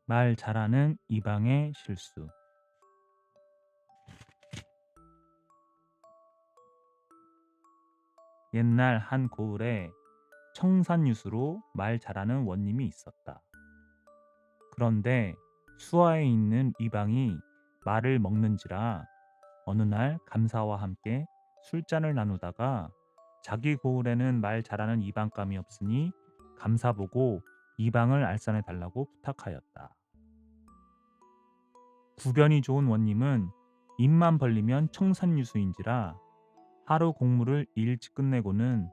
말 잘하는 이방의 실수. 옛날 한 고을에 청산유수로 말 잘하는 원님이 있었다. 그런데 수하에 있는 이방이 말을 먹는지라 어느 날 감사와 함께 술잔을 나누다가 자기 고을에는 말 잘하는 이방감이 없으니 감사 보고 이방을 알선해 달라고 부탁하였다. 구변이 좋은 원님은 입만 벌리면 청산유수인지라 하루 공무를 일찍 끝내고는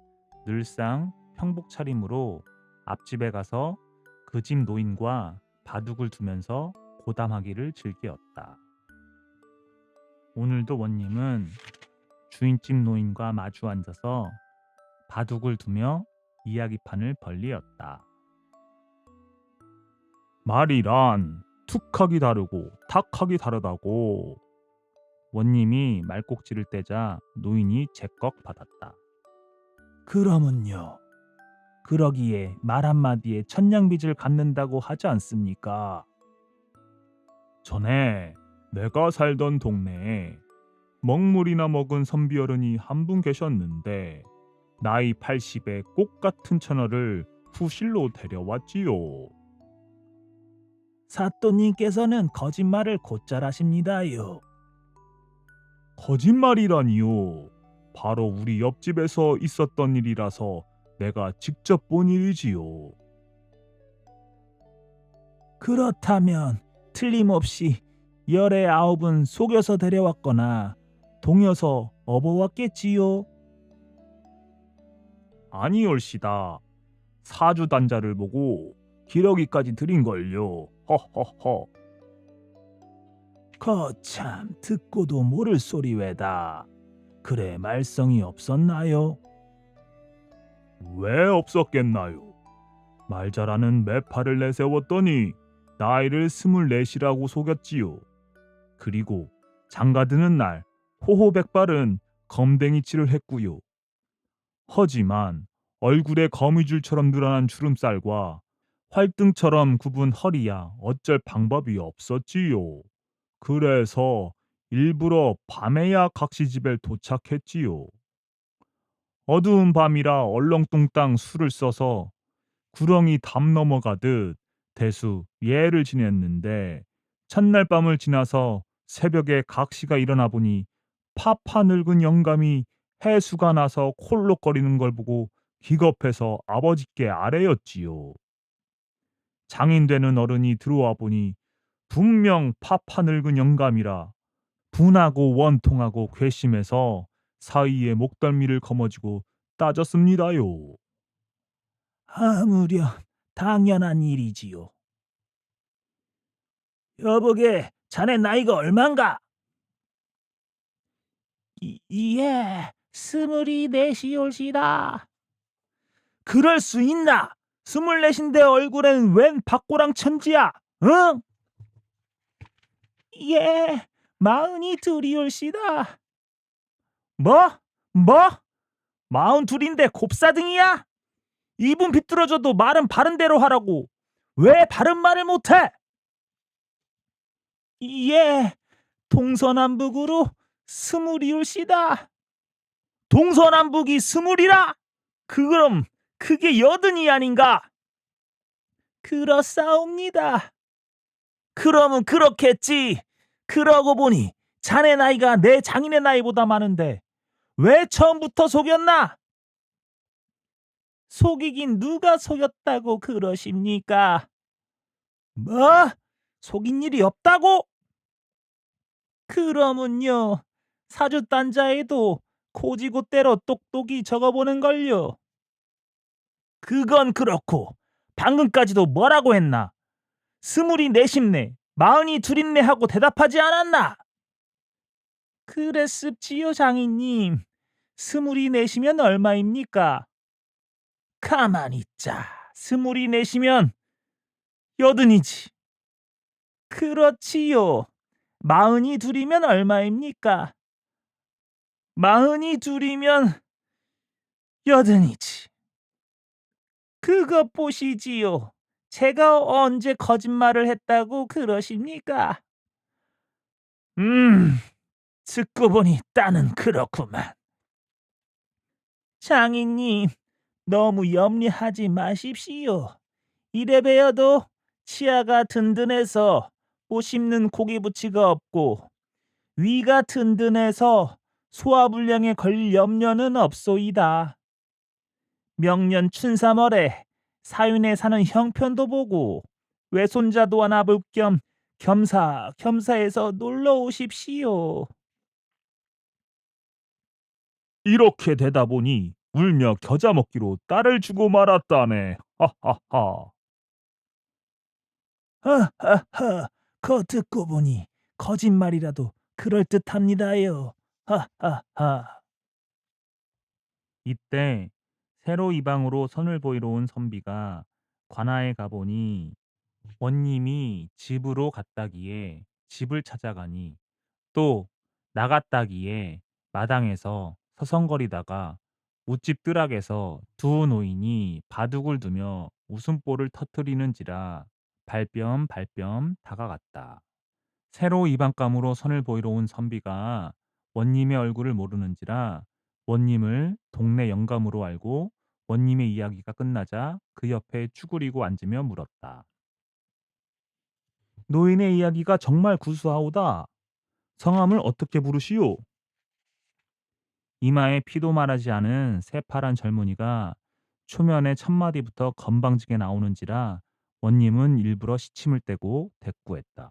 늘상 평복 차림으로 앞집에 가서 그 집 노인과 바둑을 두면서 고담하기를 즐기었다. 오늘도 원님은 주인집 노인과 마주 앉아서 바둑을 두며 이야기판을 벌리었다. 말이란 툭하기 다르고 탁하기 다르다고. 원님이 말꼭지를 떼자 노인이 제꺽 받았다. 그러면요. 그러기에 말 한마디에 천냥빚을 갚는다고 하지 않습니까? 전에 내가 살던 동네에 먹물이나 먹은 선비어른이 한 분 계셨는데 나이 80에 꽃 같은 처녀를 후실로 데려왔지요. 사또님께서는 거짓말을 곧잘 하십니다요. 거짓말이라니요. 바로 우리 옆집에서 있었던 일이라서 내가 직접 본 일이지요. 그렇다면 틀림없이 열의 아홉은 속여서 데려왔거나 동여서 업어왔겠지요. 아니올시다. 사주단자를 보고 기러기까지 드린걸요. 허허허. 거참 듣고도 모를 소리 왜다. 그래 말썽이 없었나요? 왜 없었겠나요? 말 잘하는 매파를 내세웠더니 나이를 24이라고 속였지요. 그리고 장가드는 날 호호백발은 검댕이칠을 했고요. 하지만 얼굴에 거미줄처럼 늘어난 주름살과 활등처럼 굽은 허리야 어쩔 방법이 없었지요. 그래서 일부러 밤에야 각시집에 도착했지요. 어두운 밤이라 얼렁뚱땅 술을 써서 구렁이 담 넘어가듯 대수 예를 지냈는데 첫날 밤을 지나서 새벽에 각시가 일어나 보니 파파 늙은 영감이 해수가 나서 콜록거리는 걸 보고 기겁해서 아버지께 아뢰었지요. 장인되는 어른이 들어와 보니 분명 파파 늙은 영감이라 분하고 원통하고 괘씸해서 사위의 목덜미를 거머쥐고 따졌습니다요. 아무렴 당연한 일이지요. 여보게 자네 나이가 얼만가? 예, 24시올시다. 그럴 수 있나? 24인데 얼굴엔 웬 박고랑 천지야? 응? 예, 42이올시다. 뭐? 뭐? 42인데 곱사등이야? 입은 비뚤어져도 말은 바른 대로 하라고. 왜 바른 말을 못해? 예, 동서남북으로 20이올시다. 동서남북이 20이라? 그럼 그게 80이 아닌가? 그렇사옵니다. 그러면 그렇겠지. 그러고 보니 자네 나이가 내 장인의 나이보다 많은데 왜 처음부터 속였나? 속이긴 누가 속였다고 그러십니까? 뭐? 속인 일이 없다고? 그러면요. 사주단자에도 고지고대로 똑똑히 적어보는 걸요. 그건 그렇고 방금까지도 뭐라고 했나? 24네, 42네 하고 대답하지 않았나? 그랬습지요 장인님. 24시면 얼마입니까? 가만히 있자. 24시면 80이지. 그렇지요. 42이면 얼마입니까? 42이면 80이지. 그것 보시지요. 제가 언제 거짓말을 했다고 그러십니까? 듣고 보니 따는 그렇구만. 장인님, 너무 염려하지 마십시오. 이래 봬여도 치아가 든든해서 못 씹는 고기부치가 없고 위가 든든해서 소화불량에 걸릴 염려는 없소이다. 명년 춘삼월에 사윤에 사는 형편도 보고 외손자도 하나 볼 겸 겸사겸사해서 놀러 오십시오. 이렇게 되다 보니 울며 겨자 먹기로 딸을 주고 말았다네. 하하하. 하하하, 거 듣고 보니 거짓말이라도 그럴듯합니다요. 하하하. 이때 새로 이방으로 선을 보이러 온 선비가 관아에 가보니 원님이 집으로 갔다기에 집을 찾아가니 또 나갔다기에 마당에서 서성거리다가 웃집 뜰락에서 두 노인이 바둑을 두며 웃음보를 터뜨리는지라 발뺌발뺌 다가갔다. 새로 이방감으로 선을 보이러 온 선비가 원님의 얼굴을 모르는지라 원님을 동네 영감으로 알고 원님의 이야기가 끝나자 그 옆에 쭈그리고 앉으며 물었다. 노인의 이야기가 정말 구수하오다. 성함을 어떻게 부르시오? 이마에 피도 마르지 않은 새파란 젊은이가 초면에 첫 마디부터 건방지게 나오는지라 원님은 일부러 시침을 떼고 대꾸했다.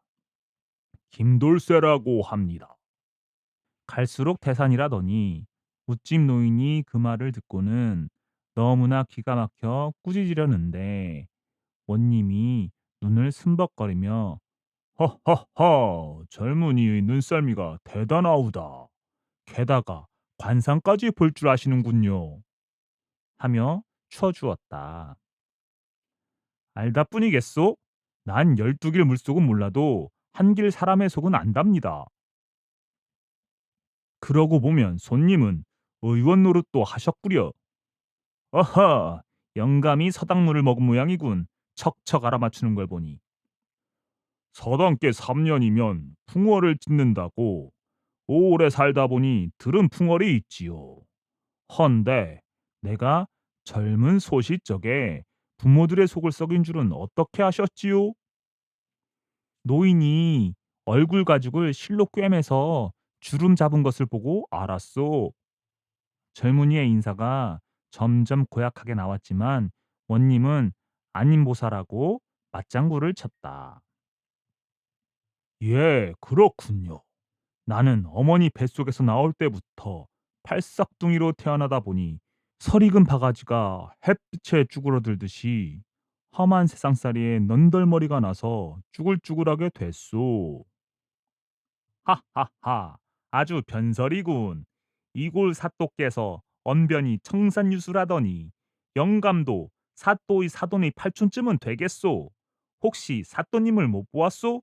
김돌쇠라고 합니다. 갈수록 태산이라더니 웃집 노인이 그 말을 듣고는 너무나 기가 막혀 꾸짖으려는데 원님이 눈을 숨벅거리며 허허허 젊은이의 눈썰미가 대단하우다. 게다가 관상까지 볼 줄 아시는군요. 하며 쳐주었다. 알다뿐이겠소? 난 12길 물속은 몰라도 한 길 사람의 속은 안답니다. 그러고 보면 손님은 의원 노릇도 하셨구려. 어허, 영감이 서당물을 먹은 모양이군. 척척 알아맞추는 걸 보니. 서당께 3년이면 풍월을 짓는다고 오래 살다 보니 들은 풍월이 있지요. 헌데 내가 젊은 소시적에 부모들의 속을 썩인 줄은 어떻게 아셨지요? 노인이 얼굴 가죽을 실로 꿰매서 주름 잡은 것을 보고 알았소. 젊은이의 인사가 점점 고약하게 나왔지만 원님은 안님보살하고 맞장구를 쳤다. 예, 그렇군요. 나는 어머니 뱃속에서 나올 때부터 팔싹둥이로 태어나다 보니 설익은 바가지가 햇빛에 쭈그러들듯이 험한 세상살이에 넌덜머리가 나서 쭈글쭈글하게 됐소. 하하하, 아주 변설이군. 이골 사또께서 언변이 청산유수라더니 영감도 사또의 사돈의 팔촌쯤은 되겠소. 혹시 사또님을 못 보았소?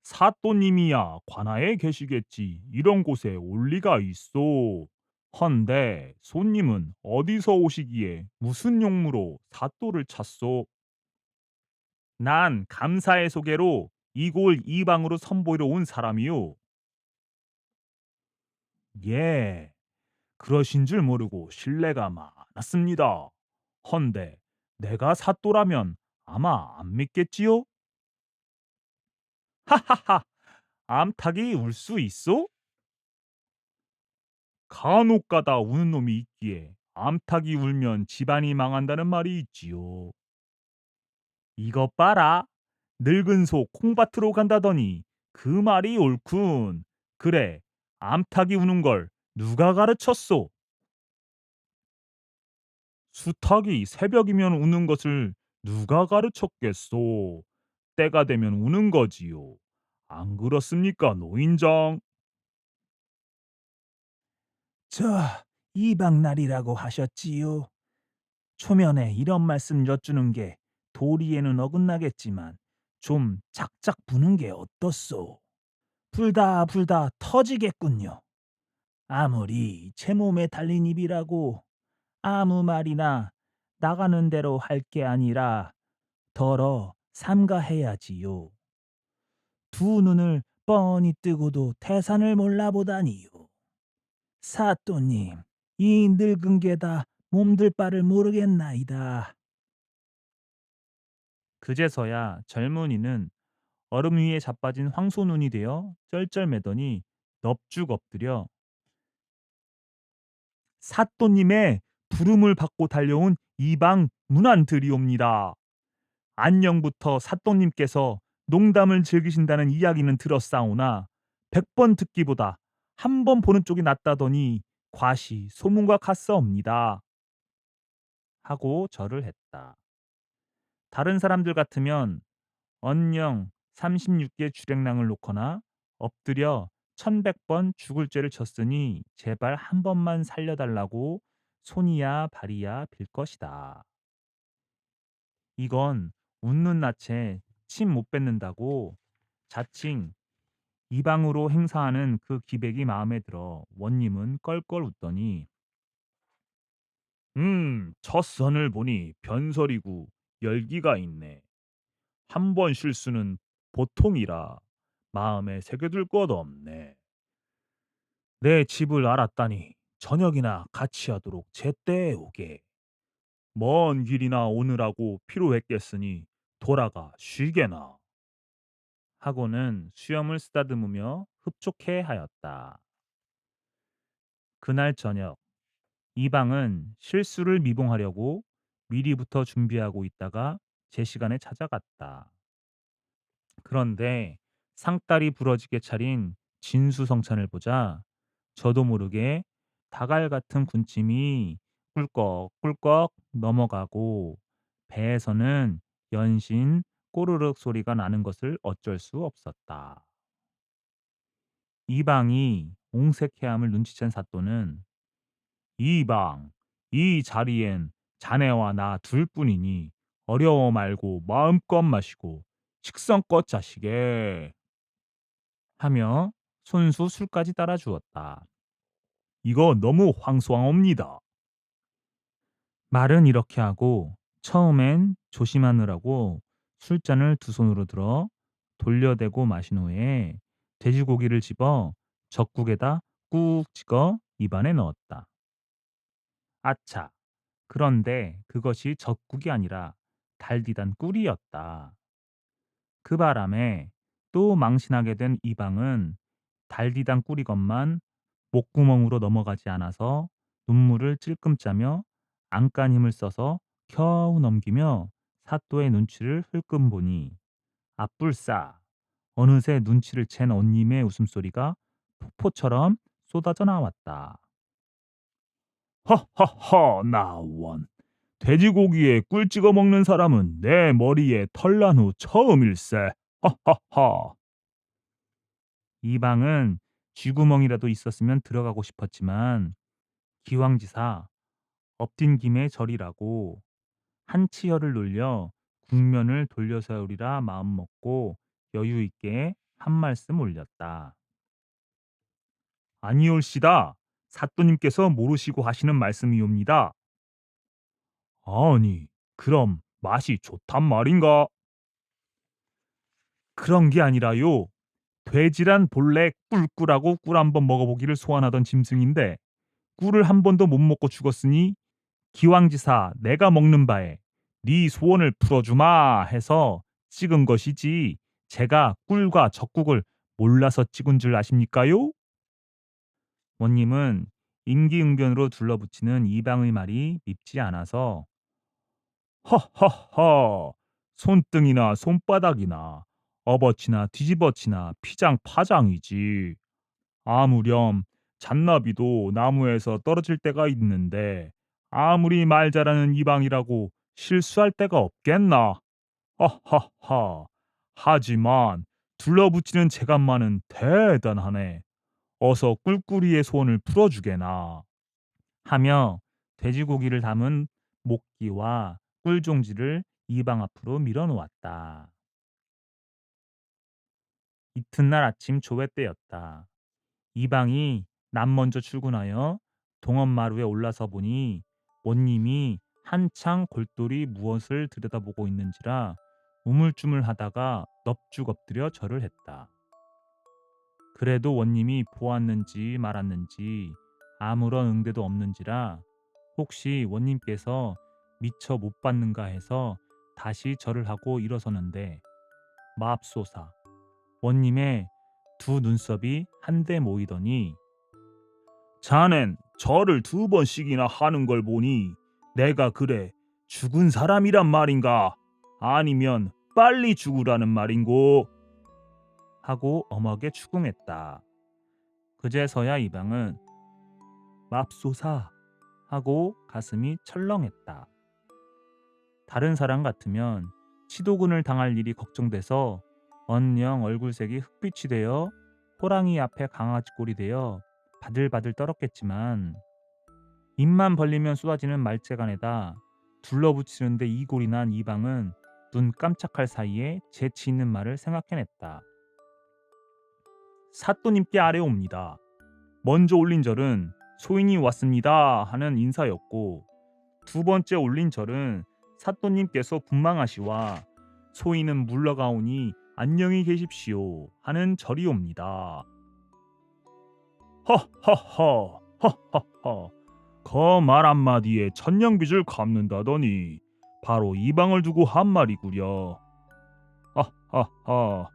사또님이야 관아에 계시겠지. 이런 곳에 올 리가 있소. 헌데 손님은 어디서 오시기에 무슨 용무로 사또를 찾소? 난 감사의 소개로 이골 이방으로 선보이러 온 사람이요. 예, 그러신 줄 모르고 신뢰가 많았습니다. 헌데 내가 사또라면 아마 안 믿겠지요? 하하하, 암탉이 울 수 있소? 간혹가다 우는 놈이 있기에 암탉이 울면 집안이 망한다는 말이 있지요. 이것 봐라. 늙은 소 콩밭으로 간다더니 그 말이 옳군. 그래, 암탉이 우는 걸 누가 가르쳤소? 수탉이 새벽이면 우는 것을 누가 가르쳤겠소? 때가 되면 우는 거지요. 안 그렇습니까, 노인정? 저 이방날이라고 하셨지요. 초면에 이런 말씀 여쭈는 게 도리에는 어긋나겠지만 좀 작작 부는 게 어떻소? 불다 불다 터지겠군요. 아무리 제 몸에 달린 입이라고 아무 말이나 나가는 대로 할 게 아니라 덜어 삼가해야지요. 두 눈을 뻔히 뜨고도 태산을 몰라보다니요. 사또님, 이 늙은 게 다 몸들 바를 모르겠나이다. 그제서야 젊은이는 얼음 위에 자빠진 황소눈이 되어 쩔쩔매더니 넙죽 엎드려 사또님의 부름을 받고 달려온 이방 문안드리옵니다. 안녕부터 사또님께서 농담을 즐기신다는 이야기는 들었사오나 100번 듣기보다 한 번 보는 쪽이 낫다더니 과시 소문과 같사옵니다. 하고 절을 했다. 다른 사람들 같으면 언령 36개 주랭랑을 놓거나 엎드려 1100번 죽을 죄를 졌으니 제발 한 번만 살려달라고 손이야 발이야 빌 것이다. 이건 웃는 낯에 침 못 뱉는다고 자칭 이방으로 행사하는 그 기백이 마음에 들어 원님은 껄껄 웃더니 첫 선을 보니 변설이고 열기가 있네. 한 번 실수는 보통이라 마음에 새겨둘 것 없네. 내 집을 알았다니 저녁이나 같이 하도록 제때에 오게. 먼 길이나 오느라고 피로했겠으니 돌아가 쉬게나. 하고는 수염을 쓰다듬으며 흡족해 하였다. 그날 저녁 이방은 실수를 미봉하려고 미리부터 준비하고 있다가 제 시간에 찾아갔다. 그런데 상다리 부러지게 차린 진수성찬을 보자 저도 모르게 다갈 같은 군침이 꿀꺽꿀꺽 넘어가고 배에서는 연신 꼬르륵 소리가 나는 것을 어쩔 수 없었다. 이방이 옹색해함을 눈치챈 사또는 이방, 이 자리엔 자네와 나 둘뿐이니 어려워 말고 마음껏 마시고 식성껏 자시게 하며 손수 술까지 따라 주었다. 이거 너무 황소왕옵니다. 말은 이렇게 하고 처음엔 조심하느라고 술잔을 두 손으로 들어 돌려대고 마신 후에 돼지고기를 집어 젖국에다 꾹 찍어 입안에 넣었다. 아차! 그런데 그것이 젖국이 아니라 달디단 꿀이었다. 그 바람에 또 망신하게 된 이방은 달디단 꿀이건만 목구멍으로 넘어가지 않아서 눈물을 찔끔 짜며 안간 힘을 써서 겨우 넘기며 사또의 눈치를 흘끔 보니 아뿔싸 어느새 눈치를 챈 언님의 웃음소리가 폭포처럼 쏟아져 나왔다. 하하하 나원 돼지고기에 꿀 찍어 먹는 사람은 내 머리에 털난 후 처음일세. 하하하. 이방은 쥐구멍이라도 있었으면 들어가고 싶었지만 기왕지사 엎딘 김에 절이라고 한치혈을 놀려 국면을 돌려세우리라 마음먹고 여유 있게 한 말씀 올렸다. 아니올시다. 사또님께서 모르시고 하시는 말씀이옵니다. 아니, 그럼 맛이 좋단 말인가? 그런 게 아니라요. 돼지란 본래 꿀꿀하고 꿀 한번 먹어보기를 소원하던 짐승인데 꿀을 한 번도 못 먹고 죽었으니 기왕지사 내가 먹는 바에 네 소원을 풀어주마 해서 찍은 것이지 제가 꿀과 젖국을 몰라서 찍은 줄 아십니까요? 원님은 임기응변으로 둘러붙이는 이방의 말이 밉지 않아서 허허허 손등이나 손바닥이나 업어치나 뒤집어치나 피장파장이지. 아무렴 잔나비도 나무에서 떨어질 때가 있는데 아무리 말 잘하는 이방이라고 실수할 때가 없겠나. 하하하. 하지만 둘러붙이는 재간만은 대단하네. 어서 꿀꿀이의 소원을 풀어주게나. 하며 돼지고기를 담은 목기와 꿀종지를 이방 앞으로 밀어놓았다. 이튿날 아침 조회 때였다. 이방이 남 먼저 출근하여 동엄마루에 올라서 보니 원님이 한창 골똘히 무엇을 들여다보고 있는지라 우물쭈물하다가 넙죽 엎드려 절을 했다. 그래도 원님이 보았는지 말았는지 아무런 응대도 없는지라 혹시 원님께서 미처 못 받는가 해서 다시 절을 하고 일어서는데 맙소사 원님의 두 눈썹이 한데 모이더니 자넨 절을 2번씩이나 하는 걸 보니 내가 그래 죽은 사람이란 말인가? 아니면 빨리 죽으라는 말인고? 하고 엄하게 추궁했다. 그제서야 이방은 맙소사 하고 가슴이 철렁했다. 다른 사람 같으면 치도군을 당할 일이 걱정돼서 언영 얼굴색이 흑빛이 되어 호랑이 앞에 강아지 꼴이 되어 바들바들 떨었겠지만 입만 벌리면 쏟아지는 말재간에다 둘러붙이는데 이골이 난 이방은 눈 깜짝할 사이에 재치 있는 말을 생각해냈다. 사또님께 아뢰옵니다. 먼저 올린 절은 소인이 왔습니다 하는 인사였고 2번째 올린 절은 사또님께서 분망하시와 소인은 물러가오니 안녕히 계십시오 하는 절이옵니다. 허허허 허허허 거 말 한마디에 천냥빚을 갚는다더니 바로 이방을 두고 한 말이구려. 하하하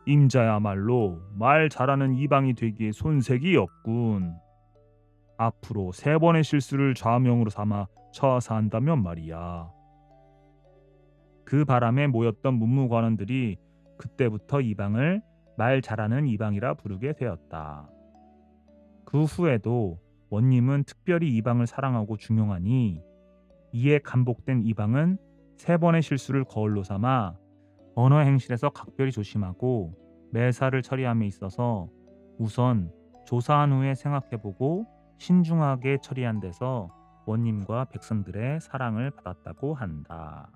임자야말로 말 잘하는 이방이 되기에 손색이 없군. 앞으로 3번의 실수를 좌명으로 삼아 처사한다면 말이야. 그 바람에 모였던 문무관원들이 그때부터 이방을 말 잘하는 이방이라 부르게 되었다. 그 후에도 원님은 특별히 이방을 사랑하고 중용하니 이에 감복된 이방은 3번의 실수를 거울로 삼아 언어 행실에서 각별히 조심하고 매사를 처리함에 있어서 우선 조사한 후에 생각해보고 신중하게 처리한 데서 원님과 백성들의 사랑을 받았다고 한다.